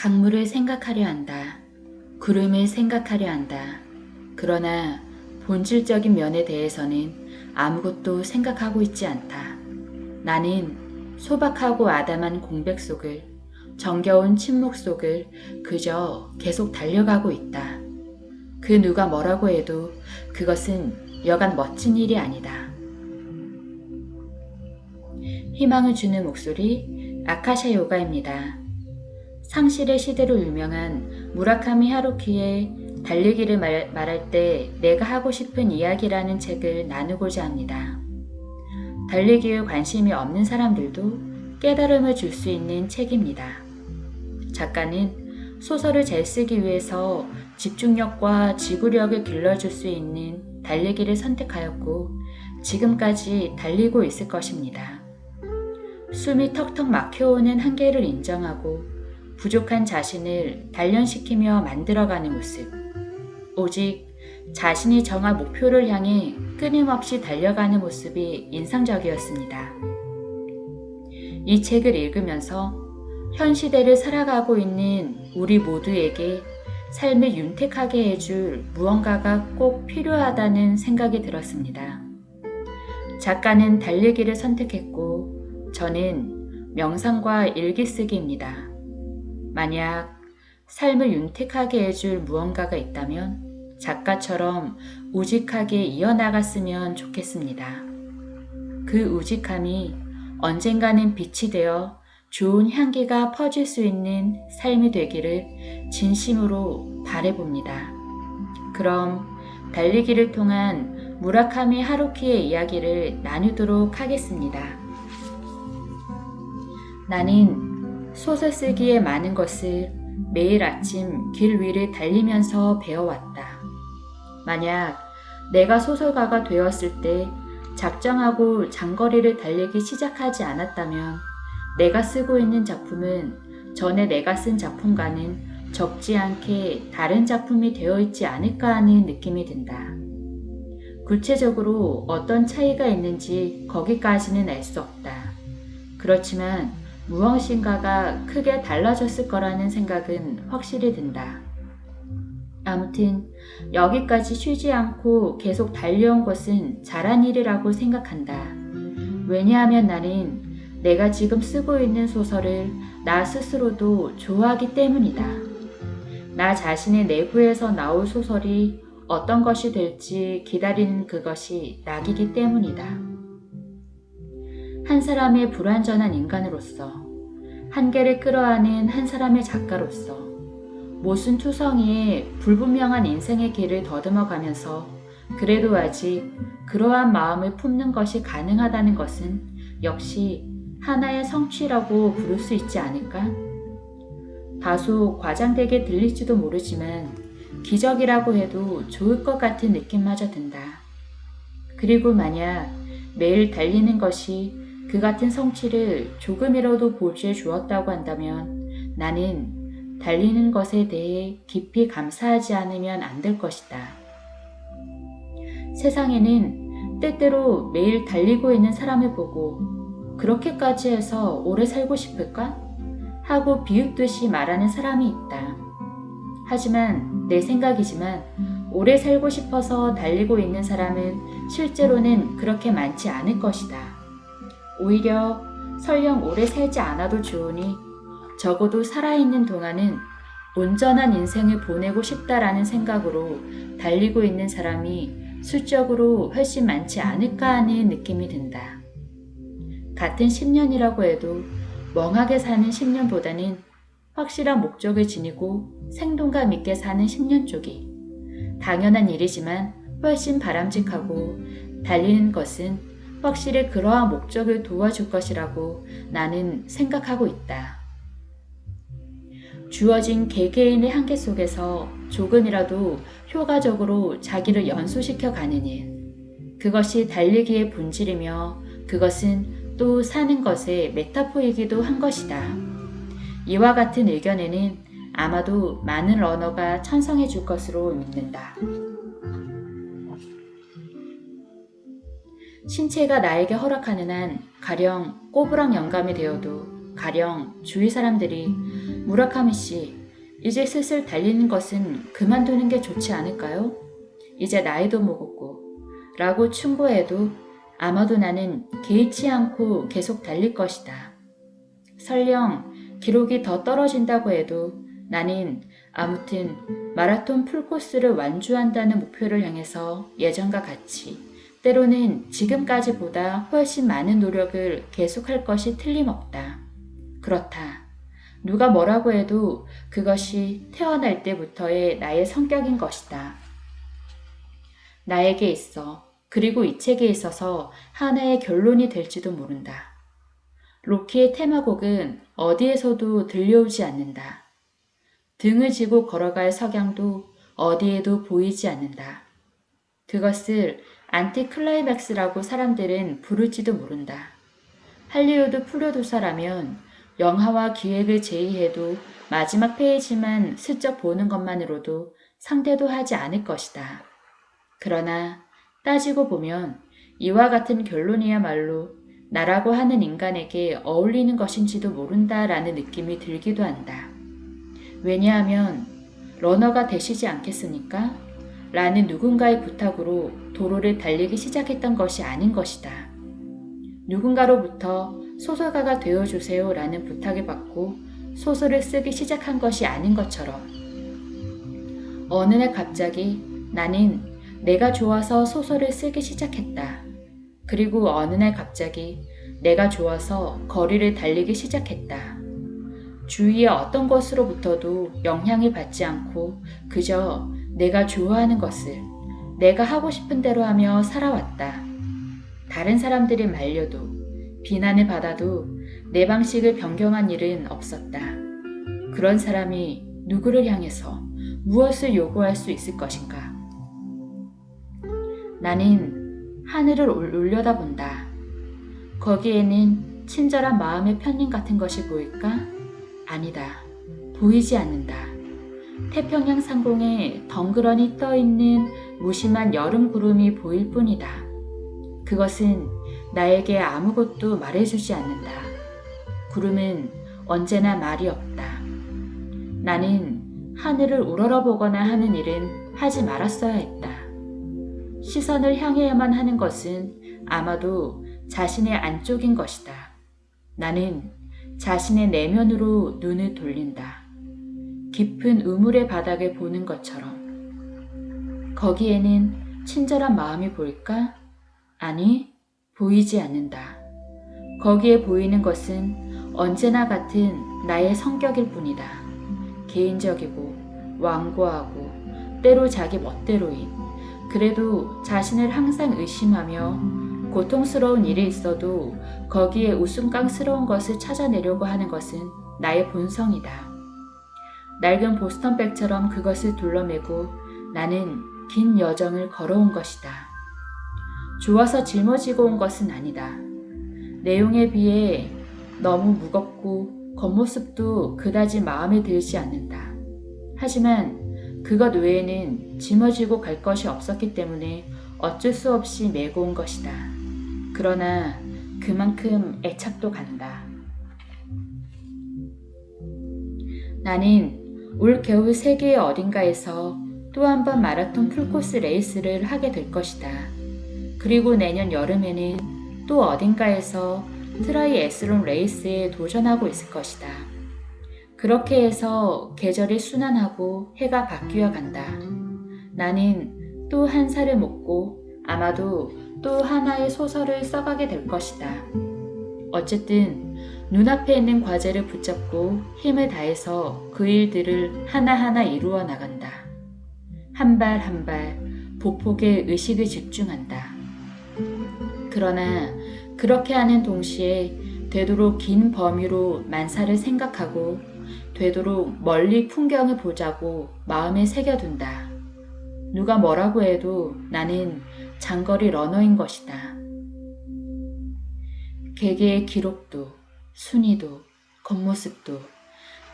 강물을 생각하려 한다. 구름을 생각하려 한다. 그러나 본질적인 면에 대해서는 아무것도 생각하고 있지 않다. 나는 소박하고 아담한 공백 속을, 정겨운 침묵 속을 그저 계속 달려가고 있다. 그 누가 뭐라고 해도 그것은 여간 멋진 일이 아니다. 희망을 주는 목소리, 아카샤 요가입니다. 상실의 시대로 유명한 무라카미 하루키의 달리기를 말할 때 내가 하고 싶은 이야기라는 책을 나누고자 합니다. 달리기에 관심이 없는 사람들도 깨달음을 줄 수 있는 책입니다. 작가는 소설을 잘 쓰기 위해서 집중력과 지구력을 길러줄 수 있는 달리기를 선택하였고 지금까지 달리고 있을 것입니다. 숨이 턱턱 막혀오는 한계를 인정하고 부족한 자신을 단련시키며 만들어가는 모습. 오직 자신이 정한 목표를 향해 끊임없이 달려가는 모습이 인상적이었습니다. 이 책을 읽으면서 현 시대를 살아가고 있는 우리 모두에게 삶을 윤택하게 해줄 무언가가 꼭 필요하다는 생각이 들었습니다. 작가는 달리기를 선택했고 저는 명상과 일기쓰기입니다. 만약 삶을 윤택하게 해줄 무언가가 있다면 작가처럼 우직하게 이어나갔으면 좋겠습니다. 그 우직함이 언젠가는 빛이 되어 좋은 향기가 퍼질 수 있는 삶이 되기를 진심으로 바라봅니다. 그럼 달리기를 통한 무라카미 하루키의 이야기를 나누도록 하겠습니다. 나는 소설 쓰기에 많은 것을 매일 아침 길 위를 달리면서 배워왔다. 만약 내가 소설가가 되었을 때 작정하고 장거리를 달리기 시작하지 않았다면 내가 쓰고 있는 작품은 전에 내가 쓴 작품과는 적지 않게 다른 작품이 되어 있지 않을까 하는 느낌이 든다. 구체적으로 어떤 차이가 있는지 거기까지는 알 수 없다. 그렇지만 무엇인가가 크게 달라졌을 거라는 생각은 확실히 든다. 아무튼 여기까지 쉬지 않고 계속 달려온 것은 잘한 일이라고 생각한다. 왜냐하면 나는 내가 지금 쓰고 있는 소설을 나 스스로도 좋아하기 때문이다. 나 자신의 내부에서 나올 소설이 어떤 것이 될지 기다리는 그것이 낙이기 때문이다. 한 사람의 불완전한 인간으로서, 한계를 끌어안은 한 사람의 작가로서, 모순투성이의 불분명한 인생의 길을 더듬어가면서 그래도 아직 그러한 마음을 품는 것이 가능하다는 것은 역시 하나의 성취라고 부를 수 있지 않을까? 다소 과장되게 들릴지도 모르지만 기적이라고 해도 좋을 것 같은 느낌마저 든다. 그리고 만약 매일 달리는 것이 그 같은 성취를 조금이라도 보지해 주었다고 한다면 나는 달리는 것에 대해 깊이 감사하지 않으면 안 될 것이다. 세상에는 때때로 매일 달리고 있는 사람을 보고 그렇게까지 해서 오래 살고 싶을까? 하고 비웃듯이 말하는 사람이 있다. 하지만 내 생각이지만 오래 살고 싶어서 달리고 있는 사람은 실제로는 그렇게 많지 않을 것이다. 오히려 설령 오래 살지 않아도 좋으니 적어도 살아있는 동안은 온전한 인생을 보내고 싶다라는 생각으로 달리고 있는 사람이 수적으로 훨씬 많지 않을까 하는 느낌이 든다. 같은 10년이라고 해도 멍하게 사는 10년보다는 확실한 목적을 지니고 생동감 있게 사는 10년 쪽이 당연한 일이지만 훨씬 바람직하고 달리는 것은 확실히 그러한 목적을 도와줄 것이라고 나는 생각하고 있다. 주어진 개개인의 한계 속에서 조금이라도 효과적으로 자기를 연소시켜 가는 일. 그것이 달리기의 본질이며 그것은 또 사는 것의 메타포이기도 한 것이다. 이와 같은 의견에는 아마도 많은 러너가 찬성해 줄 것으로 믿는다. 신체가 나에게 허락하는 한 가령 꼬부랑 영감이 되어도 가령 주위 사람들이 무라카미 씨, 이제 슬슬 달리는 것은 그만두는 게 좋지 않을까요? 이제 나이도 먹었고 라고 충고해도 아마도 나는 개의치 않고 계속 달릴 것이다. 설령 기록이 더 떨어진다고 해도 나는 아무튼 마라톤 풀코스를 완주한다는 목표를 향해서 예전과 같이 때로는 지금까지보다 훨씬 많은 노력을 계속할 것이 틀림없다. 그렇다. 누가 뭐라고 해도 그것이 태어날 때부터의 나의 성격인 것이다. 나에게 있어, 그리고 이 책에 있어서 하나의 결론이 될지도 모른다. 로키의 테마곡은 어디에서도 들려오지 않는다. 등을 지고 걸어갈 석양도 어디에도 보이지 않는다. 그것을 안티클라이맥스라고 사람들은 부를지도 모른다. 할리우드 프로듀서라면 영화와 기획을 제의해도 마지막 페이지만 슬쩍 보는 것만으로도 상대도 하지 않을 것이다. 그러나 따지고 보면 이와 같은 결론이야말로 나라고 하는 인간에게 어울리는 것인지도 모른다라는 느낌이 들기도 한다. 왜냐하면 러너가 되시지 않겠습니까? 라는 누군가의 부탁으로 도로를 달리기 시작했던 것이 아닌 것이다. 누군가로부터 소설가가 되어주세요 라는 부탁을 받고 소설을 쓰기 시작한 것이 아닌 것처럼 어느 날 갑자기 나는 내가 좋아서 소설을 쓰기 시작했다. 그리고 어느 날 갑자기 내가 좋아서 거리를 달리기 시작했다. 주위의 어떤 것으로부터도 영향을 받지 않고 그저 내가 좋아하는 것을 내가 하고 싶은 대로 하며 살아왔다. 다른 사람들이 말려도 비난을 받아도 내 방식을 변경한 일은 없었다. 그런 사람이 누구를 향해서 무엇을 요구할 수 있을 것인가? 나는 하늘을 올려다본다. 거기에는 친절한 마음의 편림 같은 것이 보일까? 아니다. 보이지 않는다. 태평양 상공에 덩그러니 떠있는 무심한 여름 구름이 보일 뿐이다. 그것은 나에게 아무것도 말해주지 않는다. 구름은 언제나 말이 없다. 나는 하늘을 우러러보거나 하는 일은 하지 말았어야 했다. 시선을 향해야만 하는 것은 아마도 자신의 안쪽인 것이다. 나는 자신의 내면으로 눈을 돌린다. 깊은 우물의 바닥을 보는 것처럼. 거기에는 친절한 마음이 보일까? 아니, 보이지 않는다. 거기에 보이는 것은 언제나 같은 나의 성격일 뿐이다. 개인적이고 완고하고 때로 자기 멋대로인, 그래도 자신을 항상 의심하며 고통스러운 일이 있어도 거기에 웃음깡스러운 것을 찾아내려고 하는 것은 나의 본성이다. 낡은 보스턴백처럼 그것을 둘러매고 나는 긴 여정을 걸어온 것이다. 좋아서 짊어지고 온 것은 아니다. 내용에 비해 너무 무겁고 겉모습도 그다지 마음에 들지 않는다. 하지만 그것 외에는 짊어지고 갈 것이 없었기 때문에 어쩔 수 없이 메고 온 것이다. 그러나 그만큼 애착도 간다. 나는 올 겨울 세계의 어딘가에서 또 한 번 마라톤 풀코스 레이스를 하게 될 것이다. 그리고 내년 여름에는 또 어딘가에서 트라이애슬론 레이스에 도전하고 있을 것이다. 그렇게 해서 계절이 순환하고 해가 바뀌어 간다. 나는 또 한 살을 먹고 아마도 또 하나의 소설을 써가게 될 것이다. 어쨌든 눈앞에 있는 과제를 붙잡고 힘을 다해서 그 일들을 하나하나 이루어 나간다. 한 발 한 발 보폭에 의식을 집중한다. 그러나 그렇게 하는 동시에 되도록 긴 범위로 만사를 생각하고 되도록 멀리 풍경을 보자고 마음에 새겨둔다. 누가 뭐라고 해도 나는 장거리 러너인 것이다. 개개의 기록도, 순위도, 겉모습도,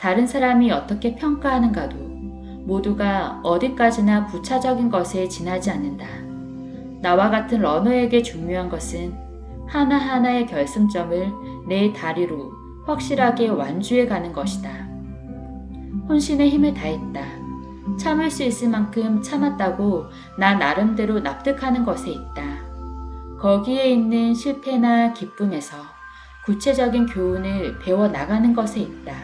다른 사람이 어떻게 평가하는가도 모두가 어디까지나 부차적인 것에 지나지 않는다. 나와 같은 러너에게 중요한 것은 하나하나의 결승점을 내 다리로 확실하게 완주해 가는 것이다. 혼신의 힘을 다했다. 참을 수 있을 만큼 참았다고 나 나름대로 납득하는 것에 있다. 거기에 있는 실패나 기쁨에서 구체적인 교훈을 배워 나가는 것에 있다.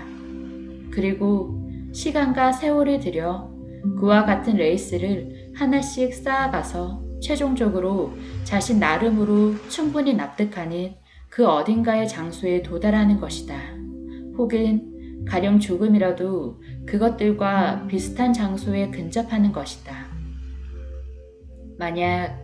그리고 시간과 세월을 들여 그와 같은 레이스를 하나씩 쌓아가서 최종적으로 자신 나름으로 충분히 납득하는 그 어딘가의 장소에 도달하는 것이다. 혹은 가령 조금이라도 그것들과 비슷한 장소에 근접하는 것이다. 만약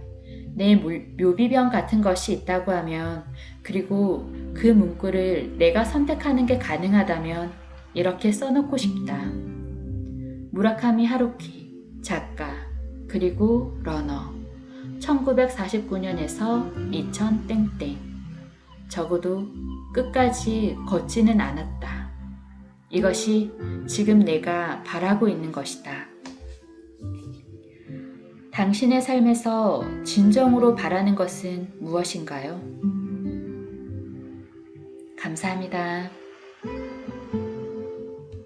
내 묘비병 같은 것이 있다고 하면, 그리고 그 문구를 내가 선택하는 게 가능하다면 이렇게 써놓고 싶다. 무라카미 하루키, 작가, 그리고 러너. 1949년에서 2000땡땡. 적어도 끝까지 걷지는 않았다. 이것이 지금 내가 바라고 있는 것이다. 당신의 삶에서 진정으로 바라는 것은 무엇인가요? 감사합니다.